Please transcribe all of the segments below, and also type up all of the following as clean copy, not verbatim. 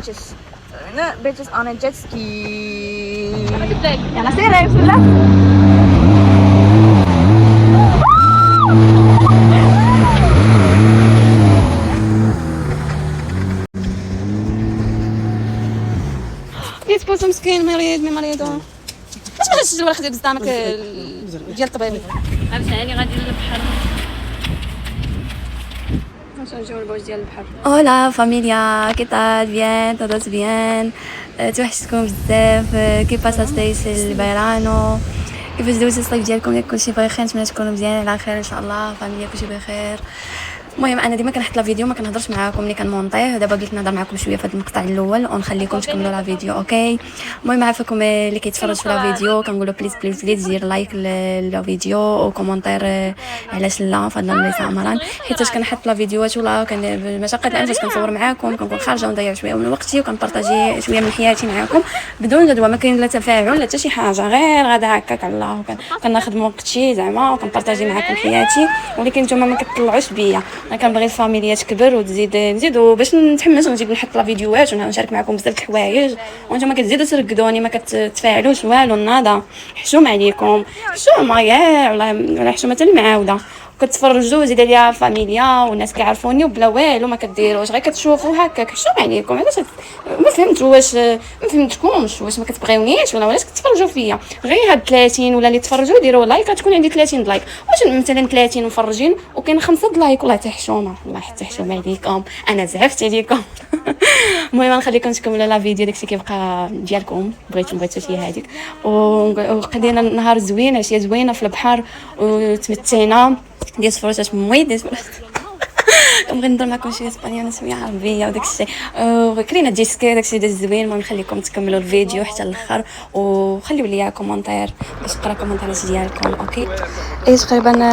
Bitches. Bitches on a jet ski. يلا سيري بسم الله. يتبوس مسكين مريض مريض. واش ما غاديش الورق ديال بزدامك ديال الطبيب. عاوتاني غادي للبحر. Hola familia, ¿qué tal? Bien, todos bien. توحشتكم بزاف. كيف باساتيش الفيرانو؟ كيفاش دوزتوا الصيف ديالكم؟ ياك كلشي بخير؟ نتمنى تكونوا مزيانين على خير ان شاء الله. فاميليا كلشي بخير. المهم انا ديما كنحط لا فيديو ما كنهضرش معاكم ملي كنمونطيه. دابا قلت نهضر معكم شويه في هذا المقطع الاول ونخليكم تكملوا لا فيديو. اوكي المهم عافاكم اللي كيتفرج في لا فيديو كنقولوا بليز بليز بليز دير لايك للا فيديو وكومونتير علاش لا فضلا ليس امرا، حيت كنحط لا فيديوهات ولا بمشقه الانفاس كنصور معاكم كنكون خارجه ونضيع شويه من وقتي وكنبارطاجي شويه من حياتي معاكم بدون جدوى. ما كاين لا تفاعل لا حتى شي حاجه، غير غدا هكاك على الله كناخذ وقتي زعما وكنبارطاجي معاكم حياتي. ولكن نتوما ما كتطلعوش بيا. انا كنبغي الفاميليا تكبر وتزيد نزيدوا باش نتحمس ونزيد نحط لا فيديوهات ونشارك معكم بزاف د الحوايج وانتم كتزيدوا ترقدوني ما كتفاعلوش والو ناضا. حشوم عليكم حشومه يا والله حشومه حتى المعاوده كتفرجوا زيد ليا فاميليا والناس كيعرفوني وبلا والو ما كديروش غير كتشوفوا هكاك. حشوم عليكم علاش ما فهمت واش ما فهمتكمش واش ما كتبغيونيش ولا علاش كتفرجوا فيا؟ غير هاد 30 ولا اللي تفرجوا ديروا لايك تكون عندي 30 لايك. واش مثلا 30 مفرجين وكاين 5 لايك والله حتى حشومه والله حتى حشومه عليكم انا زعفت عليكم. المهم نخليكم تكملوا لا فيديو داكشي كيبقى ديالكم بغيتو شي هذيك وقضينا نهار زوين عشيه زوينه في البحر وتمتعنا ديال فرصات مويد كنبغي نهضر معكم شويه اسبانيول شويه عربيه وداك الشيء وكرينا ديسكي داك الشيء داز زوين. المهم نخليكم تكملوا الفيديو حتى الاخر وخليوا لي كومونتير باش نقرا كومونتيرات ديالكم. اوكي تقريبا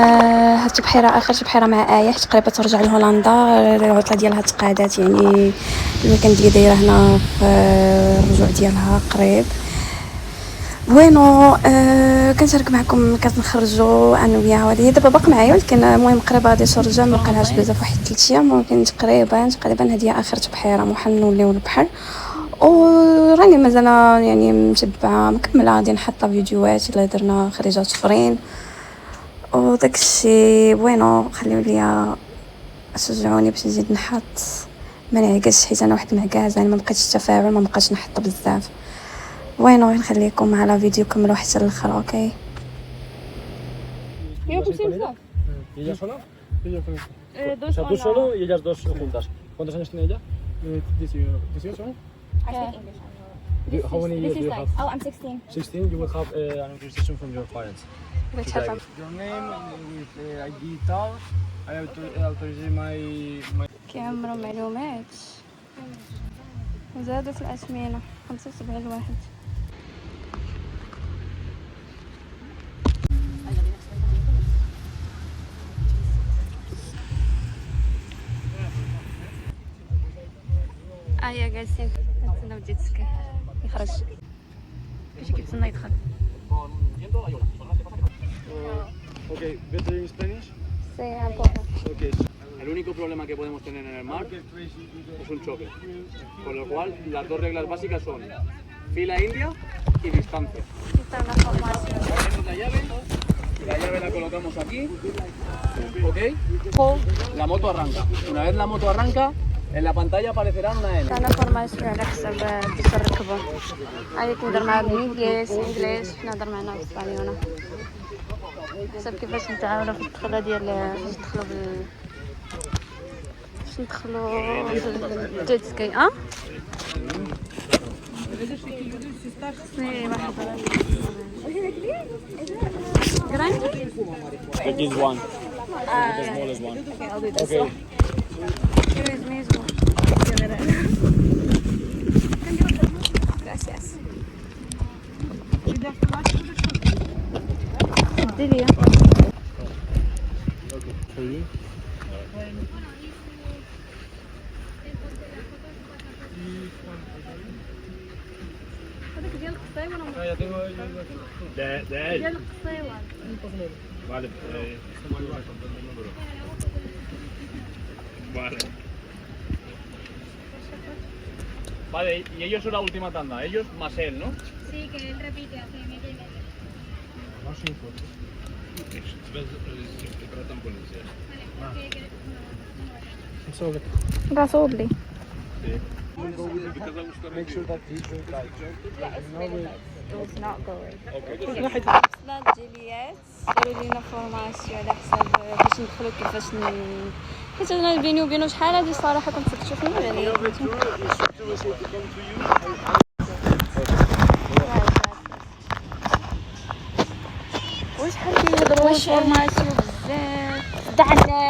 هاد البحيره اخر بحيره مع ايه تقريبا ترجع لهولندا. العطله ديالها تقادات يعني المكان اللي دايره هنا في الرجوع ديالها قريب وينو. كنشارك معكم كنخرجوا انا وياها هذه دابا باقي معايا ولكن المهم قريبه غادي ترجع ما بقالهاش بزاف واحد 3 ايام ممكن تقريبا هذه اخر بحيره محنوليو البحر وراني مازال يعني متبعه مكمله غادي نحط فيديوهات الا درنا خريجات اخرين وداك الشيء وينو. خليو ليا شجعوني باش نزيد نحط ما نعكسش حيت انا واحد معكازه يعني ما بقيتش التفاعل ما بقاش نحط بزاف. وينو نخليكم على فيديو كملوا حتى الاخر. اوكي ¿Y ella sola? Ella con o sea, tú solo y ellas dos juntas. ¿Cuántos años tiene ella? 18. How many years do you have? Oh, I'm 16. 16. You will have an authorization from your parents. Your name with ID tal. I authorize my. كيعمروا معلومات وزادوا في الأثمنة 75 واحد. يا جالسين نتسناو الجيتسكي يخرج باش كيتسنى يدخل. Okay, better in Spanish? Sí, un poco. Okay. El único problema que podemos tener en el mar es un choque, con lo cual las dos reglas básicas son fila india y distancia. Ponemos la llave la colocamos aquí, ¿ok? La moto arranca. Una vez la moto arranca, en la pantalla aparecerá una N. انا فورماسيون على حساب باش نركبوا غادي نهضر مع بالانجليز نهضر معنا بالاسبانيول حسب كيفاش نتعاونوا في الدخله ديال باش ندخلوا الجيتسكي. Sí, واحد grande. Take this one. The smallest one. Okay, I'll do this Okay. one. Gracias. ديري Okay. For you. هذاك ديال القصيوه Ya tengo de él. ديال القصيوه. Vale. Vale. Vale, y ellos son la última tanda, ellos más él, ¿no? Sí, que él repite, hace media y media. Rasubli. Make sure that he drink like It's not going. لا جيليات داروا لينا فورماسيون على حساب باش ندخلوا كيفاش حيت انا بيني وبينه شحال هادي الصراحه كنت كتشوفني يعني وشحال كيهضروا فورماسيون بزاف دعنا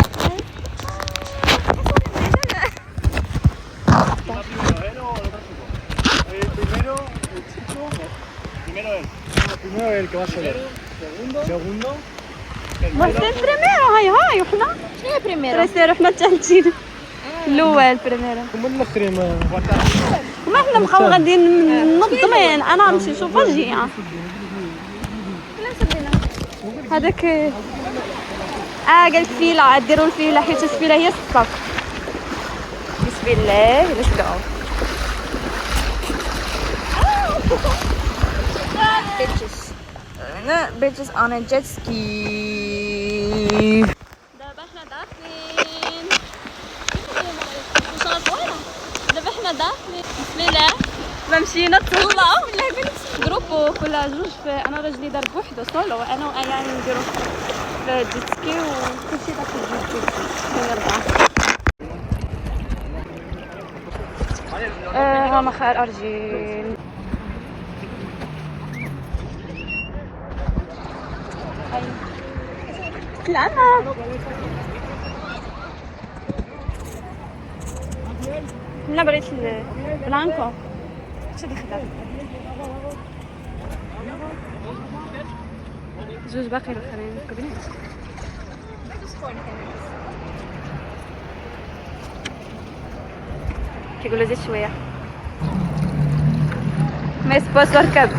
Primero él, que va a ser él. Segundo. مرتين بريميرو هاي وحنا شنو هي بريميرو تريسيرو حنا الثالثين الاول بريميرو هما الاخرين وما حنا بقاو غاديين منظمين انا نمشي سوفاجيه هذاك قالت فيلا ديروا الفيلا حيت الفيلا هي الصف بسم الله ليتس جو bitches on a jet ski. دابا حنا داخلين. دابا حنا داخلين. بسم الله. ما مشينا تهلاو. جروبو كل جوج انا راجلي دار بوحدو سولو انا وايان نديرو في الجيت سكي وكلشي داك الجيت سكي. هما خال ارجيل. طلعنا هنا بريت البلانكو شادي خدام زوج باقي الاخرين كبنات كيقولوا زيد شويه ما سباس وركب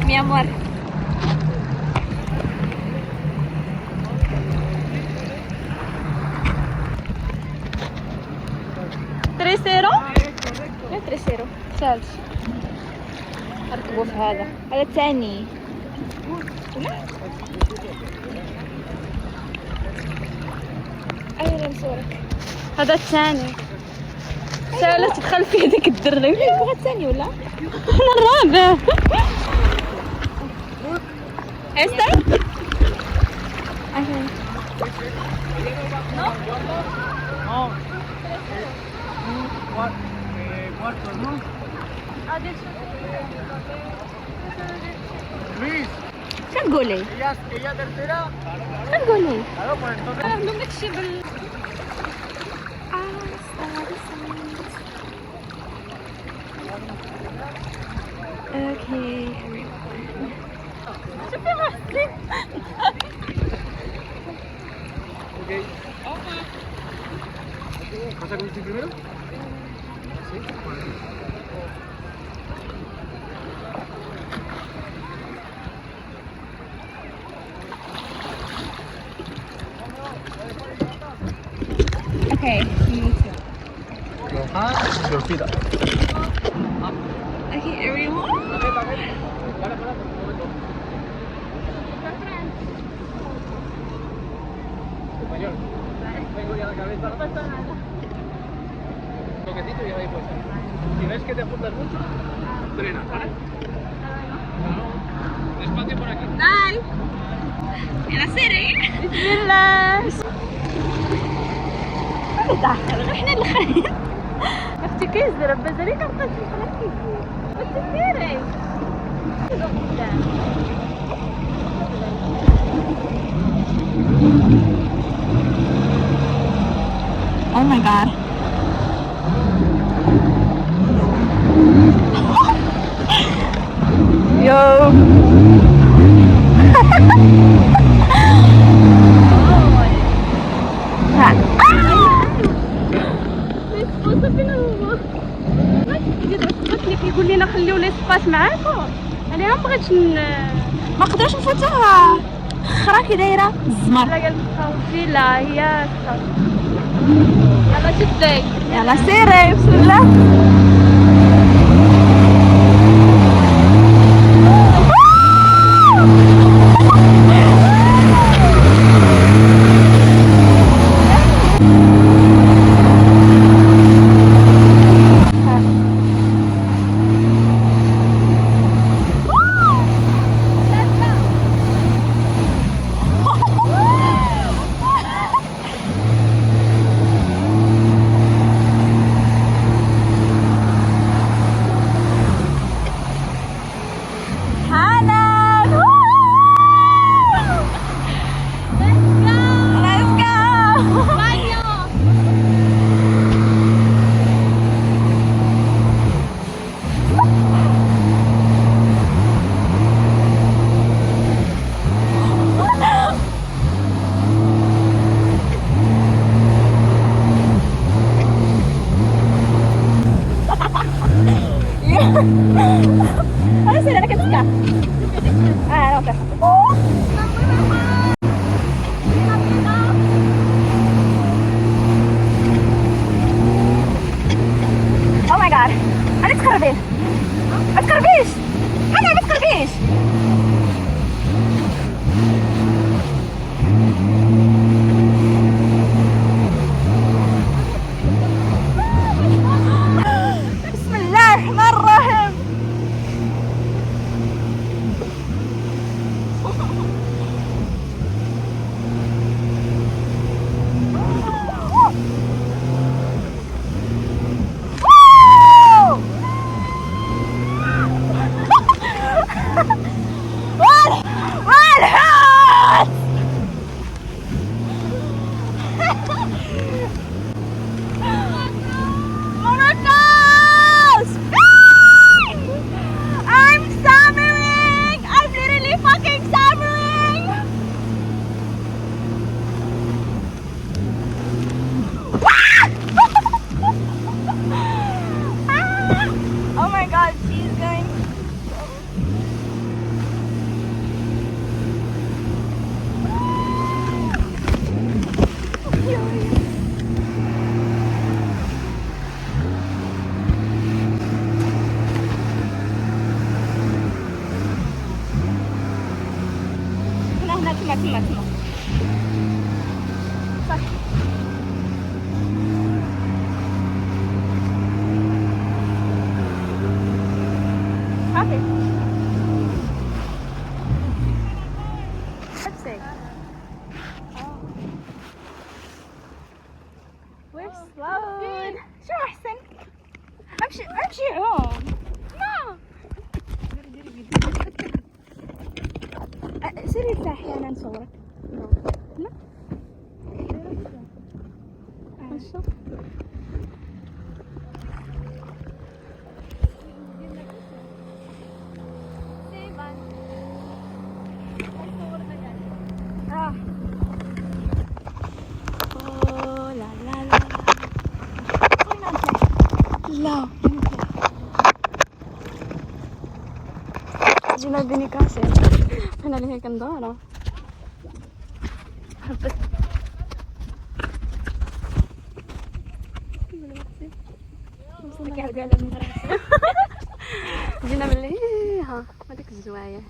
مي امور تريسيرو؟ لا تريسيرو ثالث نركبو في هذا الثاني أيوة نصورك هذا الثاني لا تدخل فيه ديك الدرة يبغى الثاني ولا؟ أنا الرابع استنى Cuarto, ¿no? Luis. شنقولي؟ ella tercera. شنقولي؟ Claro, pues entonces. عندهم داكشي بال اوكي شوفي راسي Okay. ¿Vas a conducir primero? Sí. Okay, Se olvida. okay, everyone. Español. Vengo ya a la cabeza. No pasa nada. Toquecito y ya vais puesta. Si ves que te juntas mucho, frena, ¿vale? Claro. Despacio por aquí. Bye. يلا سيري بسم الله احنا الاخرين اختي كيزرب مازالي كنبقى نسمع سيري Oh my god. Yo. يقول لنا خليو ليسباس معاكم انا ما بغيتش ما قدرتش نفوتها خرا كي دايره الزمر لا قال فيلا هي يلا شدي يلا سيري بسم الله Ano sila? Nakits ka? Okay. Oh my god. Ano tkarbish? Ano tkarbish? Ano tkarbish? Bismillahirrahmanirrahim. I'm suffering! I'm literally fucking suffering! Oh my god, she's going. هنا تما صح. هاتي لبسك. We're slowed. شو أحسن؟ أمشي عوم. سيري ارتاحي أنا نصورك. لا. شوف. لا لا لا لا جينا بيني كاسة أنا اللي هيك ندارة حبت جينا من اللي ها هذيك الزوايا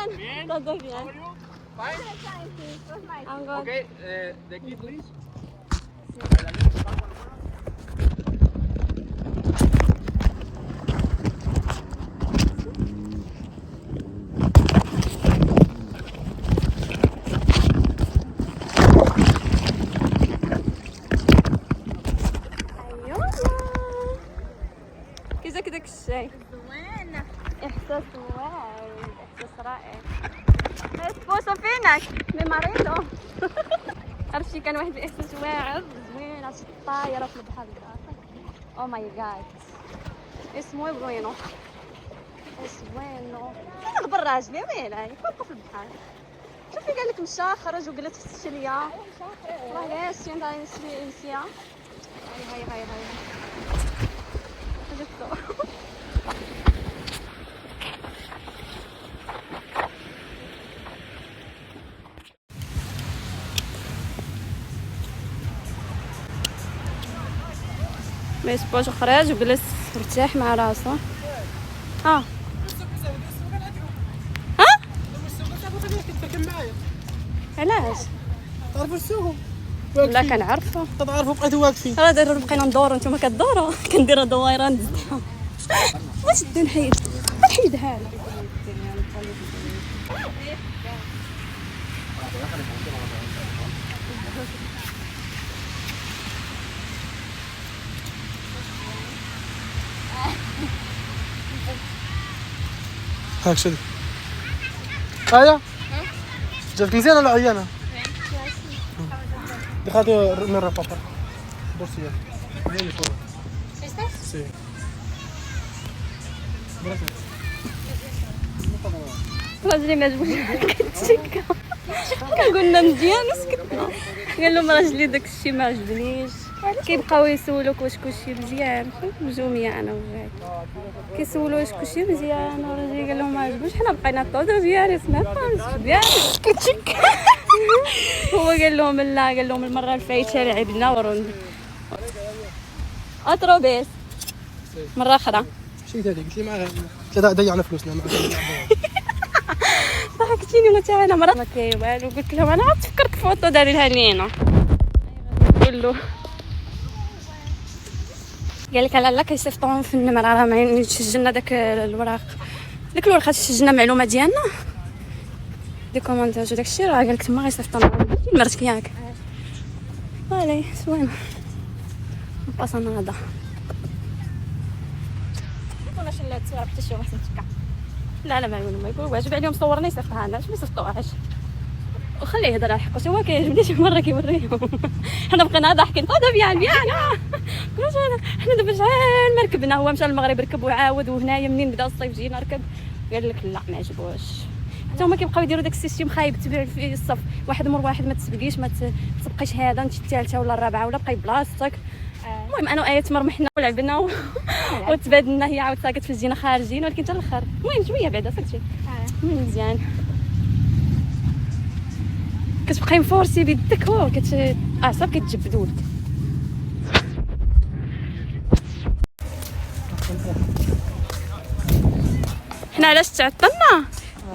bien. Todo bien. I'm good. Okay, the key please. ايوه كذا كذا الشيء زوين. احساس واعد احساس رائع بوسو فينك بمريضو عرفتي كان واحد الاحساس واعر زوين عرفتي الطايره في البحر او ماي جاد اسمه بوينو اسوينو نخبر راجلي وين هاي كنت في البحر شوفي قال لك مشى خرج وجلس في السليه راه ياسين تاع السليه هاي جبتو ما يسبوش خرج وجلس مرتاح مع راسه ها علاش تعرفوا السوق؟ لا كنعرفو تعرفوا بقيتوا واقفين. راه دابا بقينا ندورو نتوما كدورو كنديرو دويران نزحو واش دي نحيد نحيدها لا هاك شدي. آية جاتك مزيانة ولا عيانة؟ دخلتي من رفاقة بورسية هي فوق. سي راجلي ما عجبوش كتشكا قلنا مزيان وسكتنا قال لهم راجلي داك الشيء ما عجبنيش كيبقاو يسولوك واش كلشي مزيان مجوميه انا وجاي كيسولوا واش كلشي مزيان وراجلي قال لهم ما عجبوش حنا بقينا طوطو ديالي سمعت مزيان كتشكا هو قال لهم لا قال لهم المره الفايته لعبنا ورون اتروبيس مره اخرى مشيت هذيك قلت لي معاها قلت لها ضيعنا فلوسنا معاها. ضحكتيني ولا حتى انا مره ما كاين والو قلت لهم انا عاد فكرت فوطو داري لها لينا قال له قال لك لا كيصيفطوهم في النمر راه ما يسجلنا داك الوراق داك الورقه تسجلنا معلومات ديالنا دي كومونتاج وداك الشيء راه قال لك تما غيصيفطونا مرتك ياك فالي زوينه باسا هذا كناش لا تصوير حتى شي واحد تشكا لا ما يقول واجب عليهم صورني يصيفطها لنا ما يصيفطوهاش وخليه يهضر على حقه هو كيعجبني شي مره كيوريهم حنا بقينا ضاحكين هذا بيان حنا دابا شحال ما ركبنا هو مشى للمغرب ركب وعاود وهنايا منين بدا الصيف جينا نركب قال لك لا ما عجبوش حتى هما كيبقاو يديروا داك السيستم خايب تبيع في الصف واحد مور واحد ما تسبقيش ما تبقيش هذا انت الثالثه ولا الرابعه ولا بقاي بلاصتك المهم انا وايات مرمحنا ولعبنا وتبادلنا هي عاود ساقت في الزينه خارجين ولكن حتى الاخر المهم شويه بعدا صافي مزيان كتبقاي مفورسي بيدك هو اعصاب كتجبدوا لك حنا علاش تعطلنا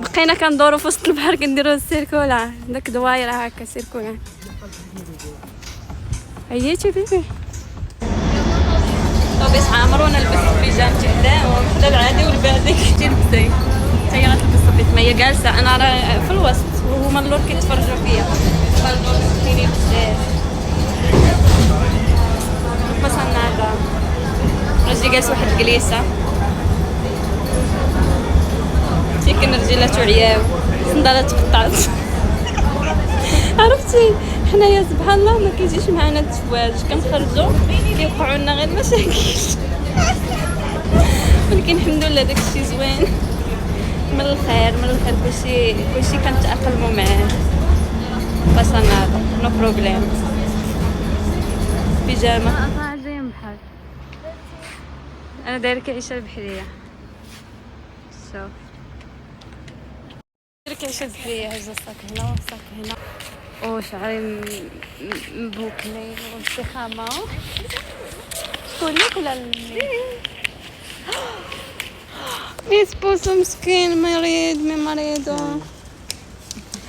بقينا كندورو في وسط البحر كنديرو السيركولا داك دوايره هكا سيركولا عييتي بيبي طوبيس عامر وانا لبست بيجامتي حداهم حدا العادي والبعدي تلبسي حتى هي غتلبس صافي ما هي جالسه انا راه في الوسط وهما اللور كيتفرجوا فيا فالدور مسكينين بزاف وصلنا هذا راجلي جالس واحد الجليسه تيكن رجيلاتو عياو صندالات تقطعت عرفتي حنايا سبحان الله ما كيجيش معنا التواج كنخرجوا كيوقعوا لنا غير مشاكل ولكن الحمد لله داكشي زوين من الخير كلشي كنتاقلموا معاه بصنا نو بروبليم بيجامه زي بحال انا دايره كعيشه البحريه شوف دايره كعيشه البحريه هزه الصاك هنا والصاك هنا وشعري مبوكلين وبسخامه شكون لك ولا يسبوسو مسكين مريض من مريضو.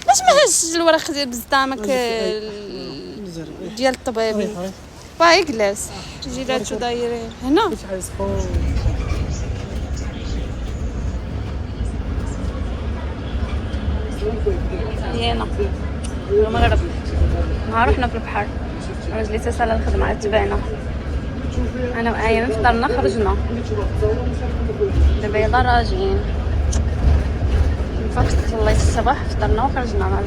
باش ما هاش الورق ديال بزدامك ديال الطبيب. باي جلس تجي لا شو دايرين هنا. ديانا المغرب نهار رحنا في البحر، رجلي تسال الخدمه تبعنا انا وآية من فطرنا خرجنا دابا يلا راجعين. فقت صليت الصباح فطرنا وخرجنا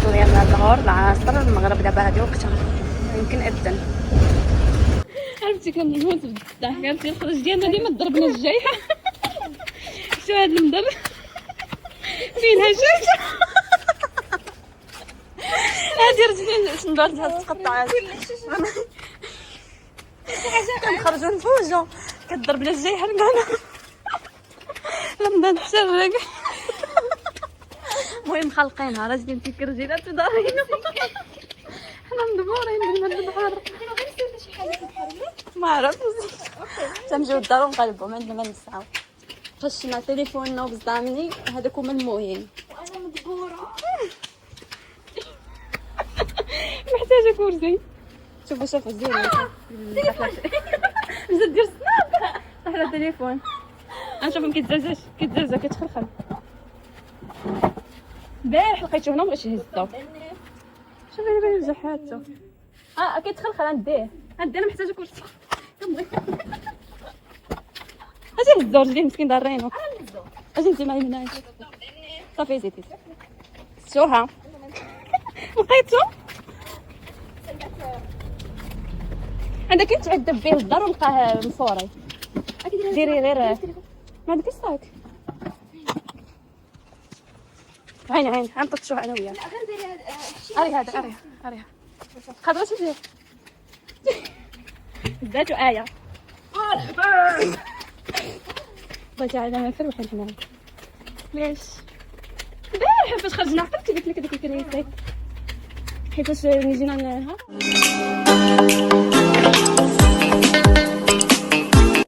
صلينا الظهر العصر المغرب دابا هادي وقتها يمكن اذن. عرفتي كنموت بالضحك. عرفتي الخرج ديالنا ديما ضربنا الجايحه. شو هاد المدرب فينها شاشه هادي رجلي شندور ديال تقطعات كنخرجو نفوجو كضربنا الجايحه لقانا لما نتسرق. المهم خالقينها راجلين فيك رجيلات ودارينو حنا مدبورين من البحر. ما عرفت تنمشيو للدار ونقلبو ما عندنا ما نسعاو. خشنا تليفوننا وبزامني هذاك هما المهم. وانا مدبوره محتاجه كرسي. شوفوا شوفوا زين بزاف ديال السناب صح على التليفون. غنشوفهم كيتزازا كتخلخل. البارح لقيتو هنا مبغيتش يهزو. شوفي انا بالي زحاتو كيتخلخل. غنديه انا محتاجه كرسي كنبغي اجي هزو رجليه مسكين دارينو. اجي انت معايا من هنا صافي زيدي شوها لقيتو عندك تعذب به الدار ولقاه مفوري. ديري غير ما عندكش صاك. عين نطشوها انا وياك. اريها خضرا شوفي بداتو آية بغيتي على ما نفرح حنا ليش البارح فاش خرجنا عقلتي قلت لك هذيك الكريسه حيتاش نجينا ها